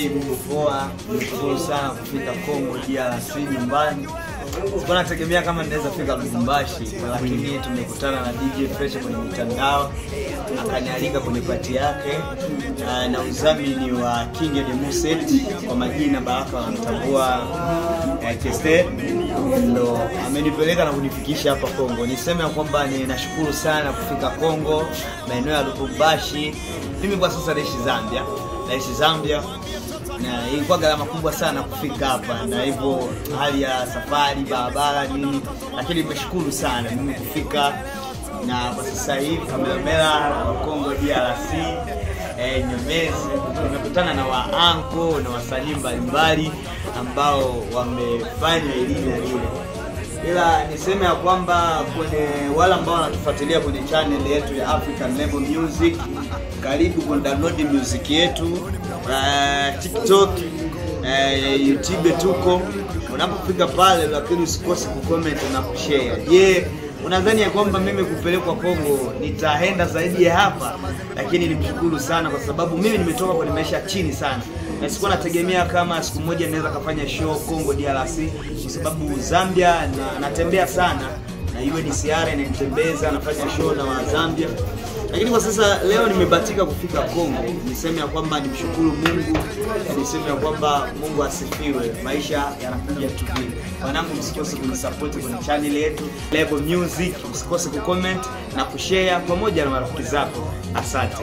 Before nilishukuru sana kufika Kongo DRC nyumbani. Sikuwa nategemea kama ninaweza fika Lubumbashi, lakini tumekutana na DJ Fresh kwenye mitandao, akanialika kwenye party yake na udhamini wa King de Muset kwa majina Baraka wanamtambua Keste, ndo amenipeleka na kunifikisha hapa Kongo. Niseme kwamba ninashukuru sana kufika Kongo, maeneo ya Lubumbashi. Mimi kwa sasa naishi Zambia, na ilikuwa gharama kubwa sana kufika hapa, na hivyo hali ya safari, barabara nini, lakini nimeshukuru sana mimi kufika. Na kwa sasa hivi Kameramela Kongo DRC Nyemezi, nimekutana na waanko na wasanii mbalimbali ambao wamefanya elimu ile. Ila niseme ya kwamba kwenye wale ambao wanatufuatilia kwenye channel yetu ya African Level Music, karibu ku download music yetu TikTok, YouTube tuko. Unapofika pale lakini usikose kucomment na kushare. Unadhani ya kwamba mimi kupelekwa Kongo nitaenda zaidi ya hapa? Lakini nimshukuru sana kwa sababu mimi nimetoka kwenye maisha chini sana, na sikuwa nategemea kama siku moja naweza kufanya show Kongo DRC, kwa sababu Zambia natembea sana na iwe ni siara inanitembeza, nafanya show na wa Zambia. Lakini kwa sasa leo nimebahatika kufika Kongo. Niseme ya kwamba nimshukuru Mungu, niseme ya kwamba Mungu asifiwe. Maisha yanakuja tu vile. Wanangu, msikose kunisupport kwenye channel yetu Level Music, usikose kucomment na kushare pamoja na marafiki zako. Asante.